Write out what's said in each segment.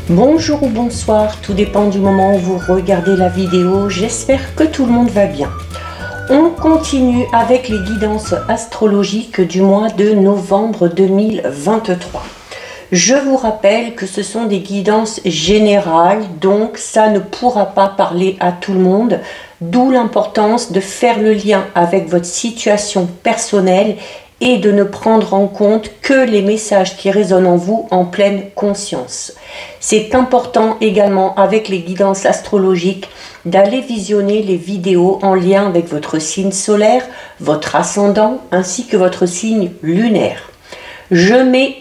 Bonjour ou bonsoir, tout dépend du moment où vous regardez la vidéo, j'espère que tout le monde va bien. On continue avec les guidances astrologiques du mois de novembre 2023. Je vous rappelle que ce sont des guidances générales, donc ça ne pourra pas parler à tout le monde, d'où l'importance de faire le lien avec votre situation personnelle et de ne prendre en compte que les messages qui résonnent en vous en pleine conscience. C'est important également avec les guidances astrologiques d'aller visionner les vidéos en lien avec votre signe solaire, votre ascendant ainsi que votre signe lunaire. Je mets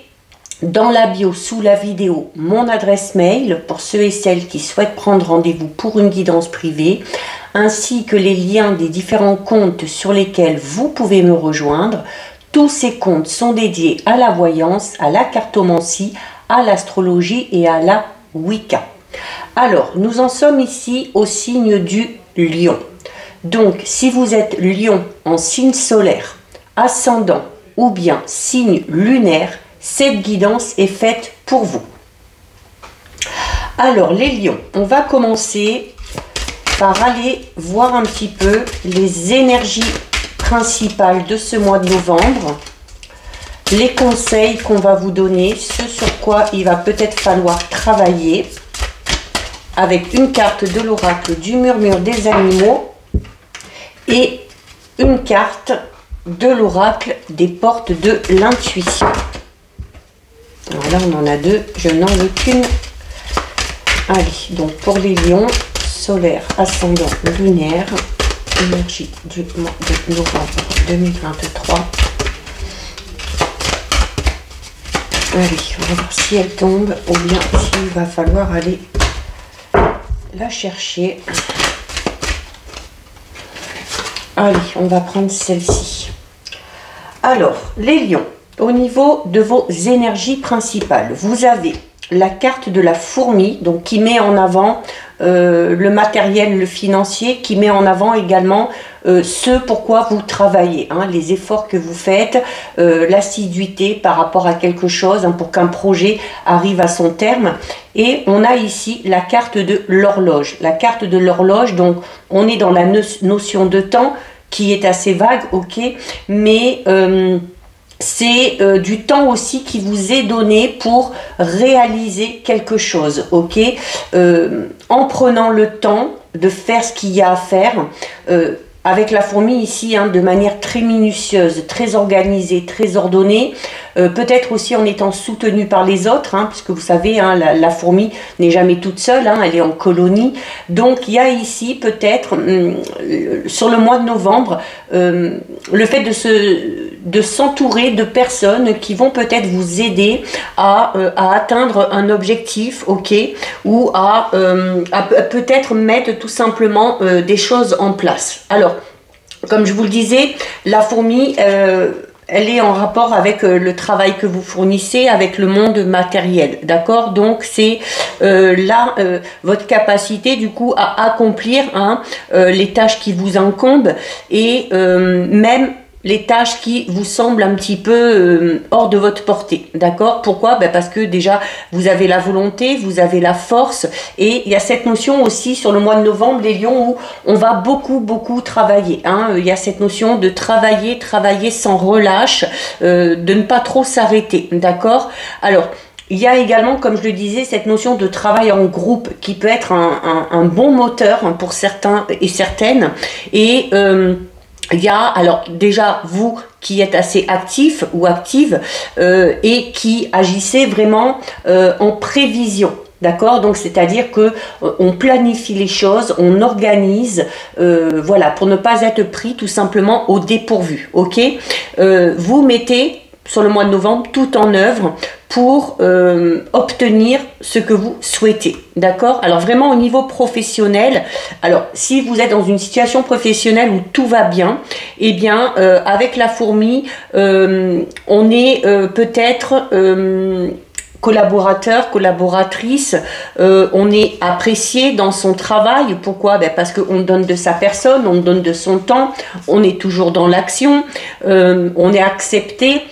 dans la bio sous la vidéo mon adresse mail pour ceux et celles qui souhaitent prendre rendez-vous pour une guidance privée, ainsi que les liens des différents comptes sur lesquels vous pouvez me rejoindre. Tous ces comptes sont dédiés à la voyance, à la cartomancie, à l'astrologie et à la Wicca. Alors, nous en sommes ici au signe du Lion. Donc, si vous êtes Lion en signe solaire, ascendant ou bien signe lunaire, cette guidance est faite pour vous. Alors, les Lions, on va commencer par aller voir un petit peu les énergies principales de ce mois de novembre, les conseils qu'on va vous donner, ce sur quoi il va peut-être falloir travailler, avec une carte de l'oracle du murmure des animaux et une carte de l'oracle des portes de l'intuition. Alors là on en a deux, je n'en veux qu'une. Allez, donc pour les lions, solaire, ascendant, lunaire, énergie du mois de novembre 2023. Allez, on va voir si elle tombe ou bien s'il va falloir aller la chercher. Allez, on va prendre celle-ci. Alors, les lions, au niveau de vos énergies principales, vous avez la carte de la fourmi, donc qui met en avant le matériel, le financier, qui met en avant également ce pourquoi vous travaillez, hein, les efforts que vous faites, l'assiduité par rapport à quelque chose, hein, pour qu'un projet arrive à son terme. Et on a ici la carte de l'horloge. La carte de l'horloge, donc on est dans la notion de temps qui est assez vague, ok, mais c'est du temps aussi qui vous est donné pour réaliser quelque chose, ok, en prenant le temps de faire ce qu'il y a à faire, avec la fourmi ici, hein, de manière très minutieuse, très organisée, très ordonnée, peut-être aussi en étant soutenue par les autres, hein, puisque vous savez, hein, la fourmi n'est jamais toute seule, hein, elle est en colonie. Donc il y a ici peut-être, sur le mois de novembre, le fait de s'entourer de personnes qui vont peut-être vous aider à atteindre un objectif, ok, ou à peut-être mettre tout simplement des choses en place. Alors, comme je vous le disais, la fourmi, elle est en rapport avec le travail que vous fournissez, avec le monde matériel, d'accord? Donc c'est là votre capacité du coup à accomplir, hein, les tâches qui vous incombent et même les tâches qui vous semblent un petit peu hors de votre portée, d'accord? Pourquoi? Ben parce que déjà, vous avez la volonté, vous avez la force, et il y a cette notion aussi sur le mois de novembre, les lions, où on va beaucoup travailler, hein? Il y a cette notion de travailler sans relâche, de ne pas trop s'arrêter, d'accord? Alors, il y a également, comme je le disais, cette notion de travail en groupe qui peut être un bon moteur, hein, pour certains et certaines, et il y a alors déjà vous qui êtes assez actif ou active et qui agissez vraiment en prévision. D'accord, donc c'est-à-dire que on planifie les choses, on organise, voilà, pour ne pas être pris tout simplement au dépourvu. Ok, vous mettez sur le mois de novembre tout en œuvre pour obtenir ce que vous souhaitez, d'accord? Alors vraiment au niveau professionnel, alors si vous êtes dans une situation professionnelle où tout va bien, eh bien avec la fourmi, on est peut-être collaborateur, collaboratrice, on est apprécié dans son travail. Pourquoi? Ben parce qu'on donne de sa personne, on donne de son temps, on est toujours dans l'action, on est accepté,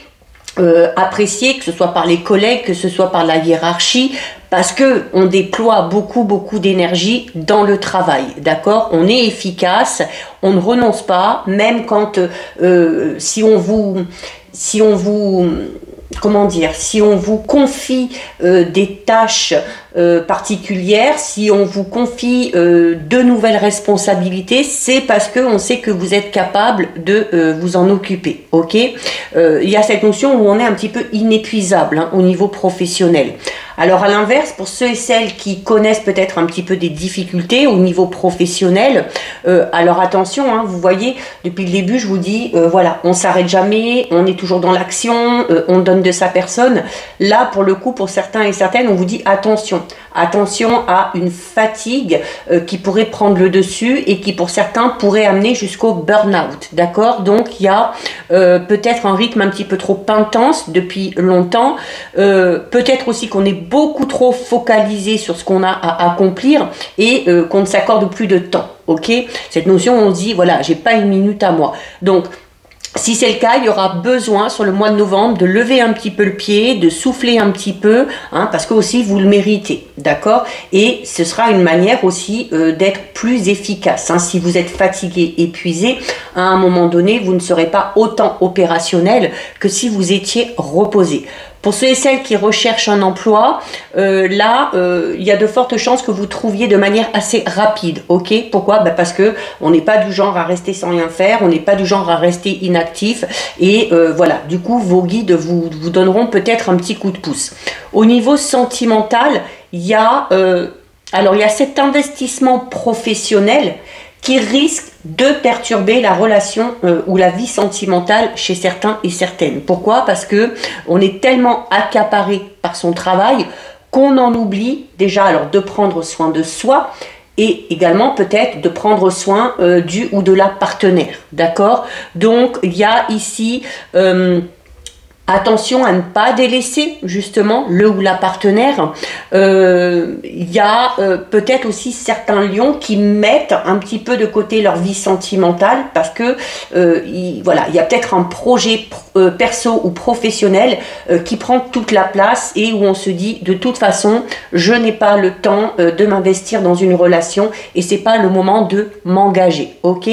apprécié, que ce soit par les collègues, que ce soit par la hiérarchie, parce que on déploie beaucoup d'énergie dans le travail, d'accord? On est efficace, on ne renonce pas, même quand si on vous comment dire, si on vous confie des tâches particulières, si on vous confie de nouvelles responsabilités, c'est parce qu'on sait que vous êtes capable de vous en occuper, ok? Il y a cette notion où on est un petit peu inépuisable hein, au niveau professionnel. Alors à l'inverse, pour ceux et celles qui connaissent peut-être un petit peu des difficultés au niveau professionnel, alors attention, hein, vous voyez, depuis le début je vous dis, voilà, on s'arrête jamais, on est toujours dans l'action, on donne de sa personne. Là pour le coup, pour certains et certaines, on vous dit attention, attention à une fatigue qui pourrait prendre le dessus et qui pour certains pourrait amener jusqu'au burn-out, d'accord? Donc il y a peut-être un rythme un petit peu trop intense depuis longtemps, peut-être aussi qu'on est beaucoup trop focalisé sur ce qu'on a à accomplir et qu'on ne s'accorde plus de temps, ok? Cette notion, on se dit, voilà, j'ai pas une minute à moi. Donc, si c'est le cas, il y aura besoin sur le mois de novembre de lever un petit peu le pied, de souffler un petit peu, hein, parce que aussi vous le méritez, d'accord? Et ce sera une manière aussi d'être plus efficace. Hein. Si vous êtes fatigué, épuisé, à un moment donné, vous ne serez pas autant opérationnel que si vous étiez reposé. Pour ceux et celles qui recherchent un emploi, là, il y a de fortes chances que vous trouviez de manière assez rapide, ok? Pourquoi? Ben parce que on n'est pas du genre à rester sans rien faire, on n'est pas du genre à rester inactif, et voilà, du coup, vos guides vous donneront peut-être un petit coup de pouce. Au niveau sentimental, il y a, alors il y a cet investissement professionnel qui risque de perturber la relation ou la vie sentimentale chez certains et certaines. Pourquoi? Parce que on est tellement accaparé par son travail qu'on en oublie déjà alors de prendre soin de soi et également peut-être de prendre soin du ou de la partenaire. D'accord? Donc il y a ici attention à ne pas délaisser justement le ou la partenaire. Il y a peut-être aussi certains lions qui mettent un petit peu de côté leur vie sentimentale parce que voilà, il y a peut-être un projet perso ou professionnel qui prend toute la place et où on se dit de toute façon je n'ai pas le temps de m'investir dans une relation et c'est pas le moment de m'engager, ok?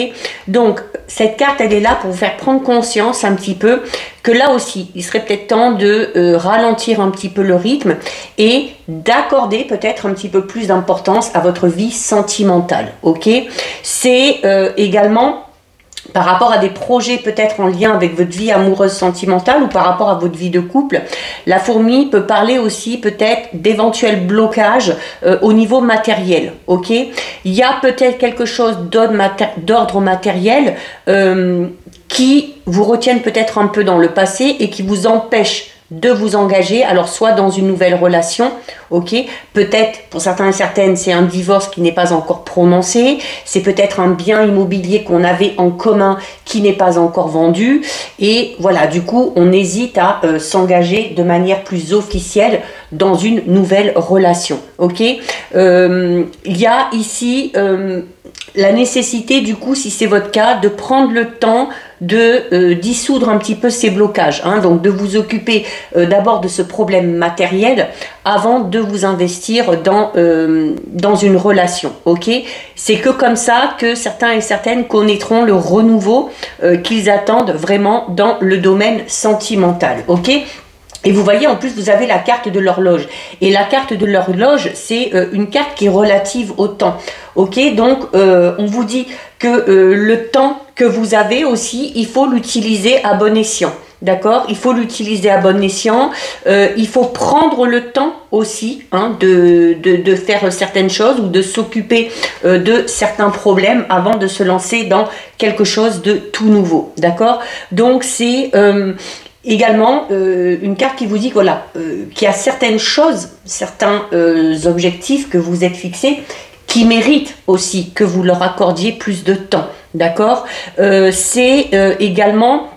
Donc cette carte elle est là pour vous faire prendre conscience un petit peu que là aussi, il serait peut-être temps de ralentir un petit peu le rythme et d'accorder peut-être un petit peu plus d'importance à votre vie sentimentale, ok? C'est également par rapport à des projets peut-être en lien avec votre vie amoureuse sentimentale ou par rapport à votre vie de couple. La fourmi peut parler aussi peut-être d'éventuels blocages au niveau matériel, ok? Il y a peut-être quelque chose d'ordre matériel qui vous retiennent peut-être un peu dans le passé et qui vous empêche de vous engager, alors soit dans une nouvelle relation, ok, peut-être pour certains et certaines c'est un divorce qui n'est pas encore prononcé, c'est peut-être un bien immobilier qu'on avait en commun qui n'est pas encore vendu, et voilà, du coup on hésite à s'engager de manière plus officielle dans une nouvelle relation, ok. Il y a ici la nécessité du coup, si c'est votre cas, de prendre le temps de dissoudre un petit peu ces blocages, hein, donc de vous occuper d'abord de ce problème matériel avant de vous investir dans une relation, ok? C'est que comme ça que certains et certaines connaîtront le renouveau qu'ils attendent vraiment dans le domaine sentimental, ok? Et vous voyez, en plus, vous avez la carte de l'horloge. Et la carte de l'horloge, c'est une carte qui est relative au temps. Ok, donc on vous dit que le temps que vous avez aussi, il faut l'utiliser à bon escient. D'accord? Il faut l'utiliser à bon escient. Il faut prendre le temps aussi hein, de faire certaines choses ou de s'occuper de certains problèmes avant de se lancer dans quelque chose de tout nouveau. D'accord? Donc c'est également une carte qui vous dit voilà, qu'il y a certaines choses, certains objectifs que vous êtes fixés qui méritent aussi que vous leur accordiez plus de temps, d'accord? C'est également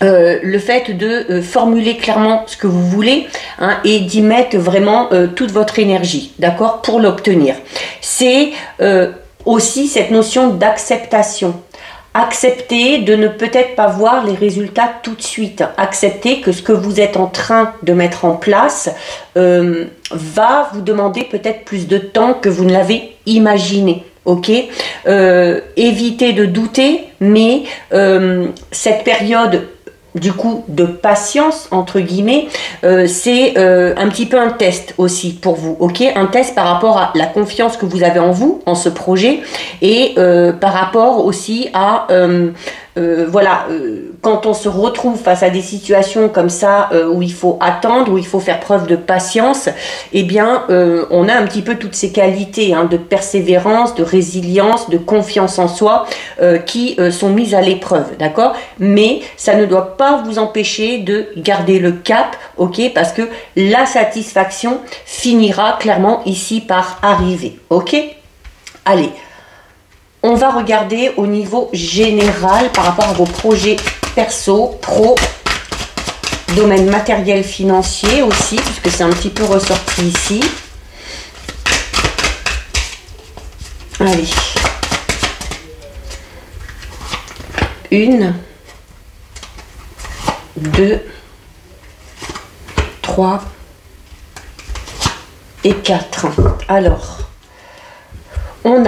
le fait de formuler clairement ce que vous voulez hein, et d'y mettre vraiment toute votre énergie, d'accord, pour l'obtenir. C'est aussi cette notion d'acceptation. Acceptez de ne peut-être pas voir les résultats tout de suite. Acceptez que ce que vous êtes en train de mettre en place va vous demander peut-être plus de temps que vous ne l'avez imaginé. Ok, évitez de douter, mais cette période du coup de patience entre guillemets, c'est un petit peu un test aussi pour vous, ok, un test par rapport à la confiance que vous avez en vous, en ce projet, et par rapport aussi à voilà, quand on se retrouve face à des situations comme ça où il faut attendre, où il faut faire preuve de patience, eh bien on a un petit peu toutes ces qualités hein, de persévérance, de résilience, de confiance en soi qui sont mises à l'épreuve, d'accord? Mais ça ne doit pas vous empêcher de garder le cap, ok? Parce que la satisfaction finira clairement ici par arriver, ok? Allez. On va regarder au niveau général par rapport à vos projets perso, pro, domaine matériel financier aussi, puisque c'est un petit peu ressorti ici. Allez. 1, 2, 3 et 4. Alors, on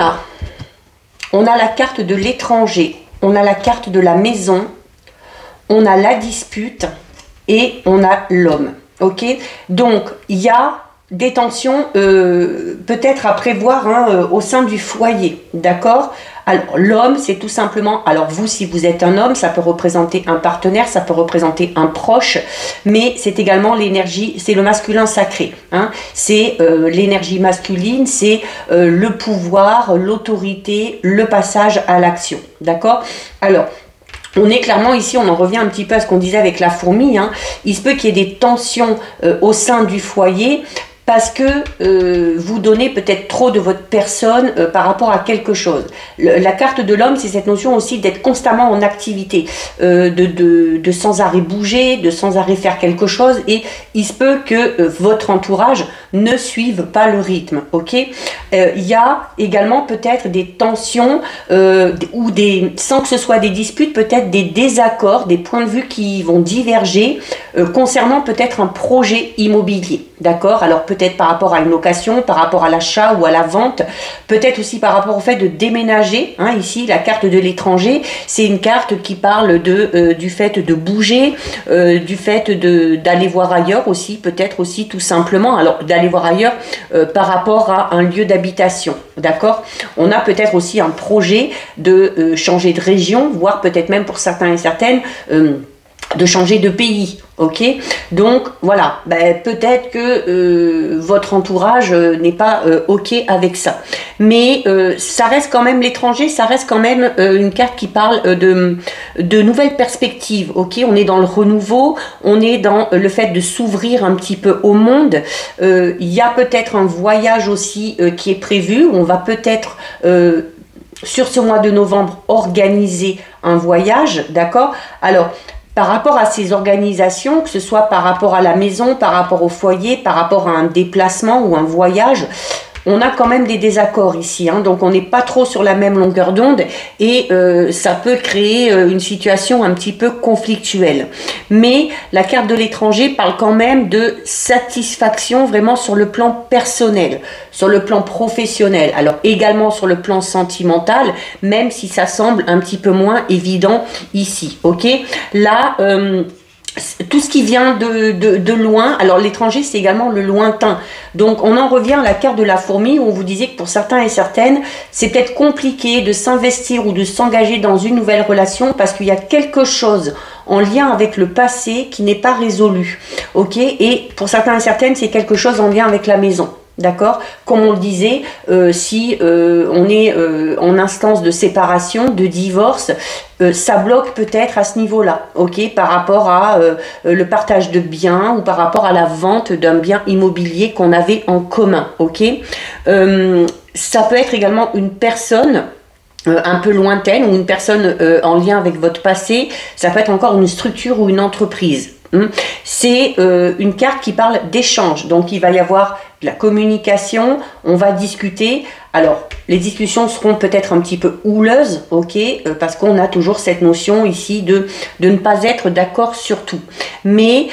a la carte de l'étranger, on a la carte de la maison, on a la dispute et on a l'homme. Ok, donc il y a des tensions peut-être à prévoir hein, au sein du foyer, d'accord? Alors l'homme, c'est tout simplement, alors vous, si vous êtes un homme, ça peut représenter un partenaire, ça peut représenter un proche, mais c'est également l'énergie, c'est le masculin sacré, hein, c'est l'énergie masculine, c'est le pouvoir, l'autorité, le passage à l'action, d'accord? Alors, on est clairement ici, on en revient un petit peu à ce qu'on disait avec la fourmi, hein, il se peut qu'il y ait des tensions au sein du foyer, parce que vous donnez peut-être trop de votre personne par rapport à quelque chose. La carte de l'homme, c'est cette notion aussi d'être constamment en activité, de sans arrêt bouger, de sans arrêt faire quelque chose, et il se peut que votre entourage ne suive pas le rythme, ok? Il y a également peut-être des tensions ou sans que ce soit des disputes, peut-être des désaccords, des points de vue qui vont diverger concernant peut-être un projet immobilier, d'accord? Alors peut-être par rapport à une location, par rapport à l'achat ou à la vente, peut-être aussi par rapport au fait de déménager, hein, ici la carte de l'étranger, c'est une carte qui parle du fait de bouger, du fait d'aller voir ailleurs aussi, peut-être aussi tout simplement, alors d'aller voir ailleurs par rapport à un lieu d'habitation, d'accord? On a peut-être aussi un projet de changer de région, voire peut-être même pour certains et certaines, de changer de pays, ok? Donc voilà, ben, peut-être que votre entourage n'est pas ok avec ça, mais ça reste quand même l'étranger, ça reste quand même une carte qui parle de nouvelles perspectives, ok? On est dans le renouveau, on est dans le fait de s'ouvrir un petit peu au monde. Il y a peut-être un voyage aussi qui est prévu, on va peut-être sur ce mois de novembre organiser un voyage, d'accord? Alors par rapport à ces organisations, que ce soit par rapport à la maison, par rapport au foyer, par rapport à un déplacement ou un voyage, on a quand même des désaccords ici, hein, donc on n'est pas trop sur la même longueur d'onde et ça peut créer une situation un petit peu conflictuelle. Mais la carte de l'étranger parle quand même de satisfaction vraiment sur le plan personnel, sur le plan professionnel, alors également sur le plan sentimental, même si ça semble un petit peu moins évident ici, ok? Là, tout ce qui vient de loin, alors l'étranger c'est également le lointain, donc on en revient à la carte de la fourmi où on vous disait que pour certains et certaines c'est peut-être compliqué de s'investir ou de s'engager dans une nouvelle relation parce qu'il y a quelque chose en lien avec le passé qui n'est pas résolu, ok? Et pour certains et certaines c'est quelque chose en lien avec la maison. D'accord, comme on le disait, si on est en instance de séparation, de divorce, ça bloque peut-être à ce niveau-là, ok, par rapport à le partage de biens ou par rapport à la vente d'un bien immobilier qu'on avait en commun, ok. Ça peut être également une personne un peu lointaine ou une personne en lien avec votre passé, ça peut être encore une structure ou une entreprise. C'est une carte qui parle d'échange, donc il va y avoir de la communication, on va discuter Alors, les discussions seront peut-être un petit peu houleuses, ok, parce qu'on a toujours cette notion ici de ne pas être d'accord sur tout. Mais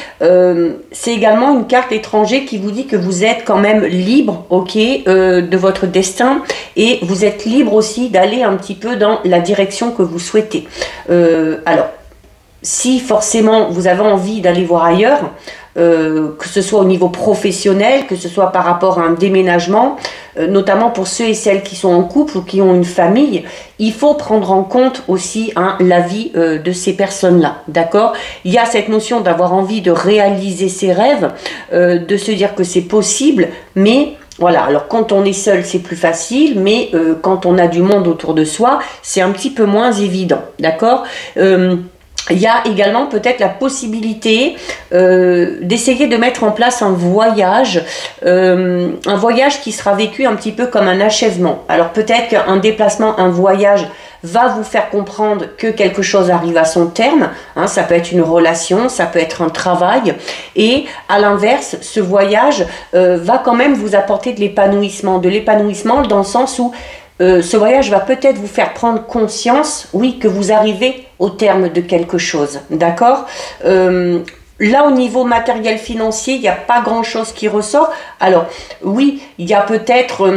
c'est également une carte étranger qui vous dit que vous êtes quand même libre, ok, de votre destin, et vous êtes libre aussi d'aller un petit peu dans la direction que vous souhaitez. Alors, si forcément vous avez envie d'aller voir ailleurs, que ce soit au niveau professionnel, que ce soit par rapport à un déménagement, notamment pour ceux et celles qui sont en couple ou qui ont une famille, il faut prendre en compte aussi l'avis de ces personnes-là, d'accord? Il y a cette notion d'avoir envie de réaliser ses rêves, de se dire que c'est possible, mais voilà, alors quand on est seul, c'est plus facile, mais quand on a du monde autour de soi, c'est un petit peu moins évident, d'accord? Il y a également peut-être la possibilité d'essayer de mettre en place un voyage qui sera vécu un petit peu comme un achèvement. Alors peut-être qu'un déplacement, un voyage va vous faire comprendre que quelque chose arrive à son terme, hein, ça peut être une relation, ça peut être un travail, et à l'inverse, ce voyage va quand même vous apporter de l'épanouissement dans le sens où ce voyage va peut-être vous faire prendre conscience, oui, que vous arrivez au terme de quelque chose, d'accord? Là, au niveau matériel financier, il n'y a pas grand-chose qui ressort. Alors, oui, il y a peut-être...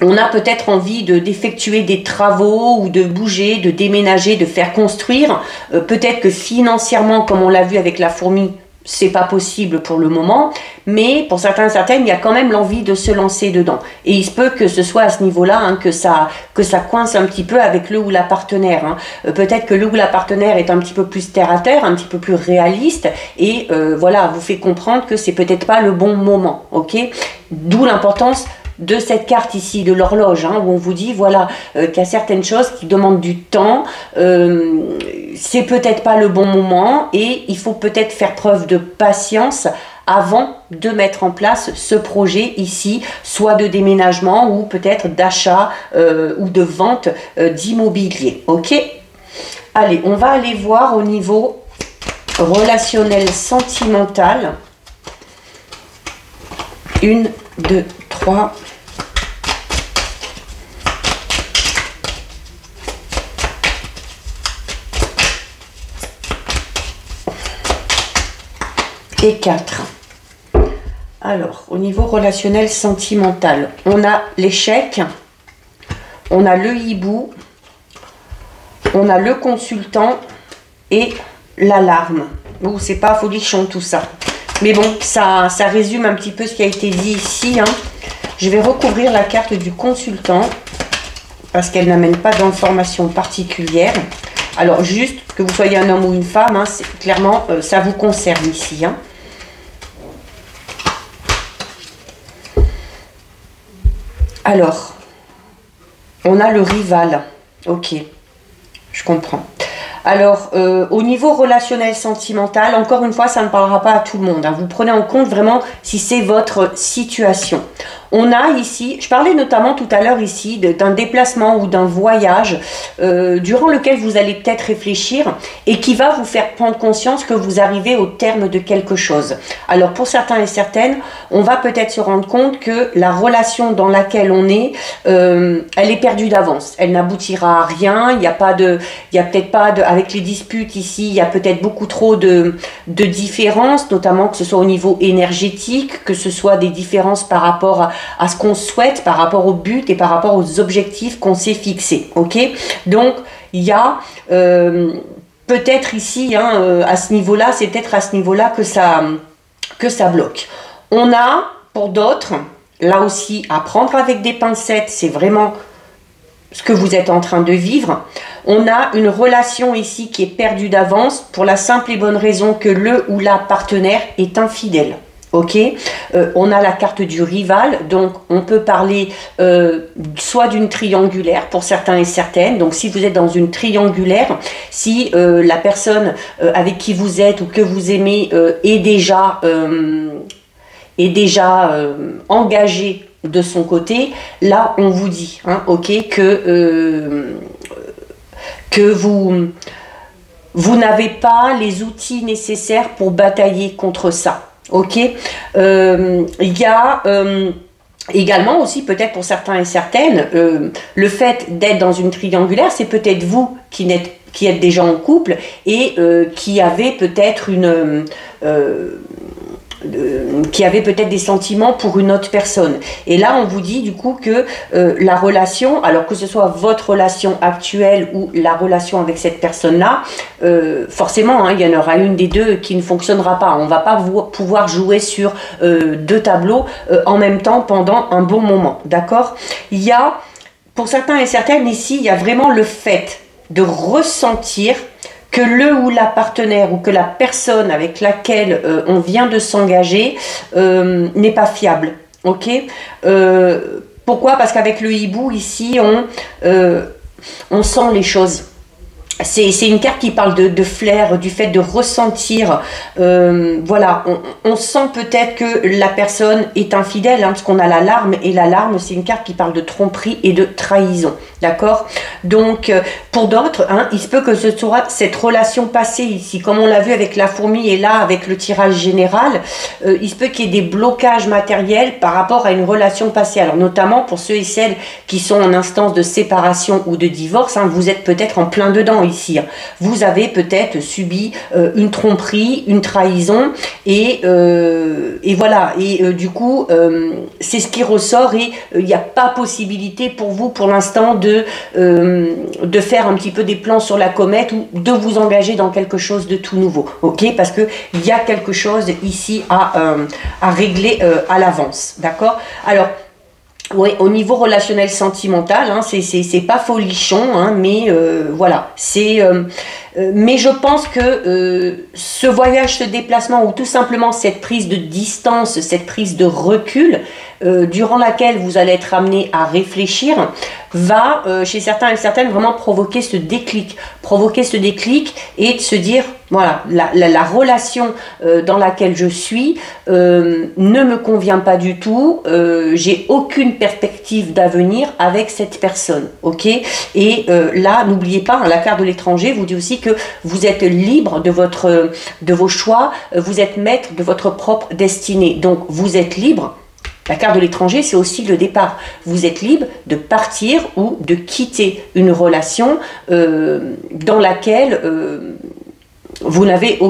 on a peut-être envie d'effectuer des travaux ou de bouger, de déménager, de faire construire. Peut-être que financièrement, comme on l'a vu avec la fourmi, c'est pas possible pour le moment, mais pour certains et certaines, il y a quand même l'envie de se lancer dedans. Et il se peut que ce soit à ce niveau-là hein, que ça coince un petit peu avec le ou la partenaire. Hein. Peut-être que le ou la partenaire est un petit peu plus terre à terre, un petit peu plus réaliste, et voilà, vous fait comprendre que c'est peut-être pas le bon moment, ok? D'où l'importance de cette carte ici, de l'horloge, hein, où on vous dit voilà qu'il y a certaines choses qui demandent du temps, c'est peut-être pas le bon moment et il faut peut-être faire preuve de patience avant de mettre en place ce projet ici, soit de déménagement ou peut-être d'achat ou de vente d'immobilier. Ok? Allez, on va aller voir au niveau relationnel sentimental. 1, 2, 3. Et 4. Alors, au niveau relationnel sentimental, on a l'échec, on a le hibou, on a le consultant et l'alarme. Bon, c'est pas folichon tout ça. Mais bon, ça résume un petit peu ce qui a été dit ici. Hein. Je vais recouvrir la carte du consultant parce qu'elle n'amène pas d'informations particulières. Alors, juste que vous soyez un homme ou une femme, hein, clairement, ça vous concerne ici. Hein. Alors, on a le rival. Ok, je comprends. Alors, au niveau relationnel sentimental, encore une fois, ça ne parlera pas à tout le monde. Hein. Vous prenez en compte vraiment si c'est votre situation. On a ici, je parlais notamment tout à l'heure ici d'un déplacement ou d'un voyage durant lequel vous allez peut-être réfléchir et qui va vous faire prendre conscience que vous arrivez au terme de quelque chose. Alors pour certains et certaines, on va peut-être se rendre compte que la relation dans laquelle on est, elle est perdue d'avance. Elle n'aboutira à rien, il n'y a peut-être pas de, avec les disputes ici, il y a peut-être beaucoup trop de différences, notamment que ce soit au niveau énergétique, que ce soit des différences par rapport à ce qu'on souhaite, par rapport au but et par rapport aux objectifs qu'on s'est fixés. Ok, donc il y a peut-être ici, hein, à ce niveau-là, c'est peut-être à ce niveau-là que ça bloque. On a, pour d'autres, là aussi, à prendre avec des pincettes, c'est vraiment ce que vous êtes en train de vivre. On a une relation ici qui est perdue d'avance pour la simple et bonne raison que le ou la partenaire est infidèle. Ok, on a la carte du rival, donc on peut parler soit d'une triangulaire pour certains et certaines. Donc si vous êtes dans une triangulaire, si la personne avec qui vous êtes ou que vous aimez est déjà engagée de son côté, là on vous dit, hein, ok, que vous n'avez pas les outils nécessaires pour batailler contre ça. Ok, il y a Également aussi, peut-être pour certains et certaines, le fait d'être dans une triangulaire, c'est peut-être vous qui êtes déjà en couple et qui avez peut-être qui avait peut-être des sentiments pour une autre personne. Et là, on vous dit du coup que la relation, alors que ce soit votre relation actuelle ou la relation avec cette personne-là, forcément, hein, il y en aura une des deux qui ne fonctionnera pas. On ne va pas pouvoir jouer sur deux tableaux en même temps pendant un bon moment. D'accord? Il y a, pour certains et certaines ici, il y a vraiment le fait de ressentir que le ou la partenaire ou que la personne avec laquelle on vient de s'engager n'est pas fiable. Ok, pourquoi? Parce qu'avec le hibou, ici, on sent les choses. C'est une carte qui parle de flair, du fait de ressentir. Voilà, on sent peut-être que la personne est infidèle, hein, parce qu'on a la larme, et la larme, c'est une carte qui parle de tromperie et de trahison. D'accord? Donc, pour d'autres, hein, il se peut que ce soit cette relation passée ici, comme on l'a vu avec la fourmi et là, avec le tirage général, il se peut qu'il y ait des blocages matériels par rapport à une relation passée. Alors, notamment pour ceux et celles qui sont en instance de séparation ou de divorce, hein, vous êtes peut-être en plein dedans ici. Vous avez peut-être subi une tromperie, une trahison, et voilà. Et du coup, c'est ce qui ressort, et il n'y a pas possibilité pour vous, pour l'instant, de faire un petit peu des plans sur la comète ou de vous engager dans quelque chose de tout nouveau. Ok? Parce que il y a quelque chose ici à régler à l'avance. D'accord? Alors, oui, au niveau relationnel sentimental, hein, c'est pas folichon, hein, mais voilà, mais je pense que ce voyage, ce déplacement, ou tout simplement cette prise de distance, cette prise de recul, durant laquelle vous allez être amené à réfléchir, va, chez certains et certaines, vraiment provoquer ce déclic et de se dire, voilà, la relation dans laquelle je suis ne me convient pas du tout, j'ai aucune perspective d'avenir avec cette personne, ok? Et là, n'oubliez pas, hein, la carte de l'étranger vous dit aussi que vous êtes libre de vos choix, vous êtes maître de votre propre destinée, donc vous êtes libre. La carte de l'étranger, c'est aussi le départ. Vous êtes libre de partir ou de quitter une relation dans laquelle vous n'avez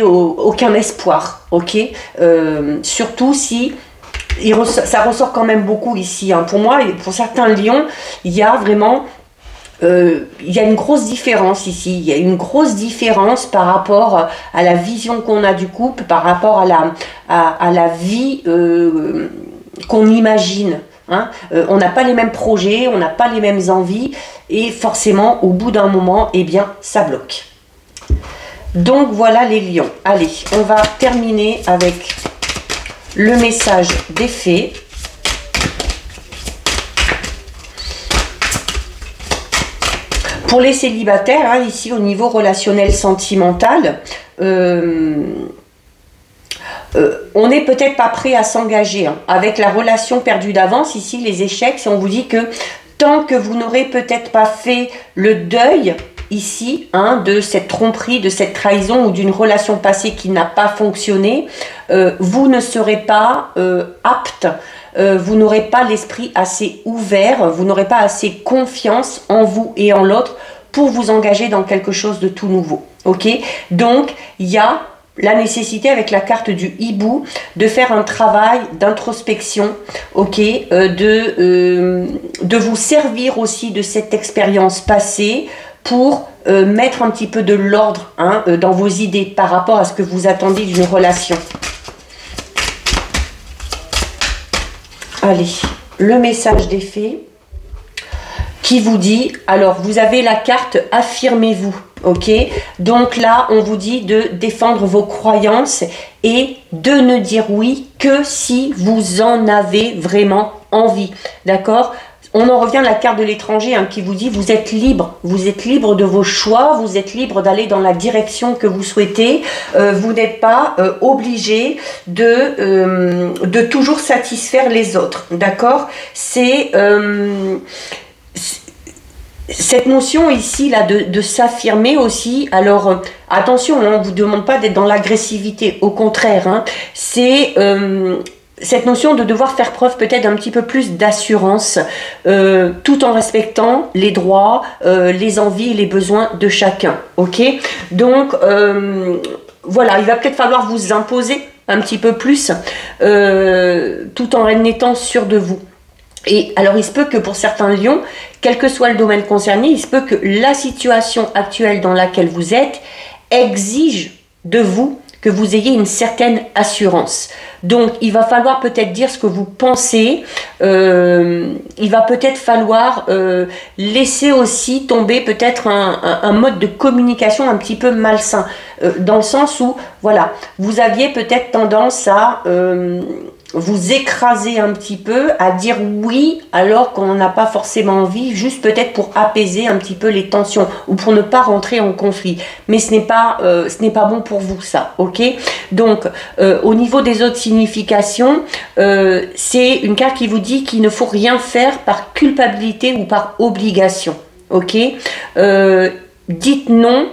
aucun espoir. Ok, surtout si ça ressort quand même beaucoup ici. Hein. Pour moi, et pour certains lions, il y a vraiment il y a une grosse différence ici, il y a une grosse différence par rapport à la vision qu'on a du couple, par rapport à la vie qu'on imagine. Hein. On n'a pas les mêmes projets, on n'a pas les mêmes envies, et forcément, au bout d'un moment, eh bien, ça bloque. Donc voilà les lions. Allez, on va terminer avec le message des fées. Pour les célibataires, hein, ici au niveau relationnel sentimental, on n'est peut-être pas prêt à s'engager. Hein. Avec la relation perdue d'avance, ici les échecs, si on vous dit que tant que vous n'aurez peut-être pas fait le deuil, ici, hein, de cette tromperie, de cette trahison ou d'une relation passée qui n'a pas fonctionné, vous ne serez pas apte. Vous n'aurez pas l'esprit assez ouvert, vous n'aurez pas assez confiance en vous et en l'autre pour vous engager dans quelque chose de tout nouveau. Ok? Donc, il y a la nécessité avec la carte du hibou de faire un travail d'introspection, ok, de vous servir aussi de cette expérience passée pour mettre un petit peu de l'ordre, hein, dans vos idées par rapport à ce que vous attendiez d'une relation. Allez, le message des fées qui vous dit, alors vous avez la carte affirmez-vous, ok? Donc là, on vous dit de défendre vos croyances et de ne dire oui que si vous en avez vraiment envie, d'accord? On en revient à la carte de l'étranger, hein, qui vous dit vous êtes libre de vos choix, vous êtes libre d'aller dans la direction que vous souhaitez, vous n'êtes pas obligé de toujours satisfaire les autres, d'accord? cette notion ici là de s'affirmer aussi, alors attention, on ne vous demande pas d'être dans l'agressivité, au contraire, hein, c'est cette notion de devoir faire preuve peut-être un petit peu plus d'assurance, tout en respectant les droits, les envies et les besoins de chacun, ok? Donc voilà, il va peut-être falloir vous imposer un petit peu plus, tout en étant sûr de vous. Et alors il se peut que pour certains lions, quel que soit le domaine concerné, il se peut que la situation actuelle dans laquelle vous êtes exige de vous que vous ayez une certaine assurance. Donc il va falloir peut-être dire ce que vous pensez, il va peut-être falloir laisser aussi tomber peut-être un mode de communication un petit peu malsain, dans le sens où, voilà, vous aviez peut-être tendance à vous écraser un petit peu, à dire oui alors qu'on n'a pas forcément envie, juste peut-être pour apaiser un petit peu les tensions ou pour ne pas rentrer en conflit. Mais ce n'est pas bon pour vous, ça, ok? Donc au niveau des autres significations, c'est une carte qui vous dit qu'il ne faut rien faire par culpabilité ou par obligation, ok? Dites non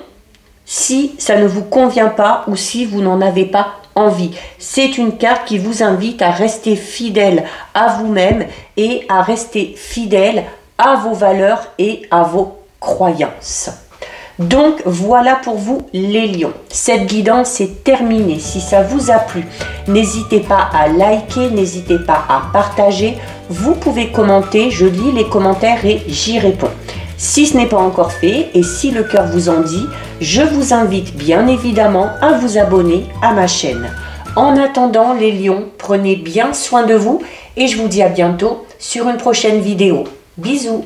si ça ne vous convient pas ou si vous n'en avez pas envie. C'est une carte qui vous invite à rester fidèle à vous-même et à rester fidèle à vos valeurs et à vos croyances. Donc voilà pour vous les lions. Cette guidance est terminée. Si ça vous a plu, n'hésitez pas à liker, n'hésitez pas à partager. Vous pouvez commenter, je lis les commentaires et j'y réponds. Si ce n'est pas encore fait et si le cœur vous en dit, je vous invite bien évidemment à vous abonner à ma chaîne. En attendant les lions, prenez bien soin de vous et je vous dis à bientôt sur une prochaine vidéo. Bisous!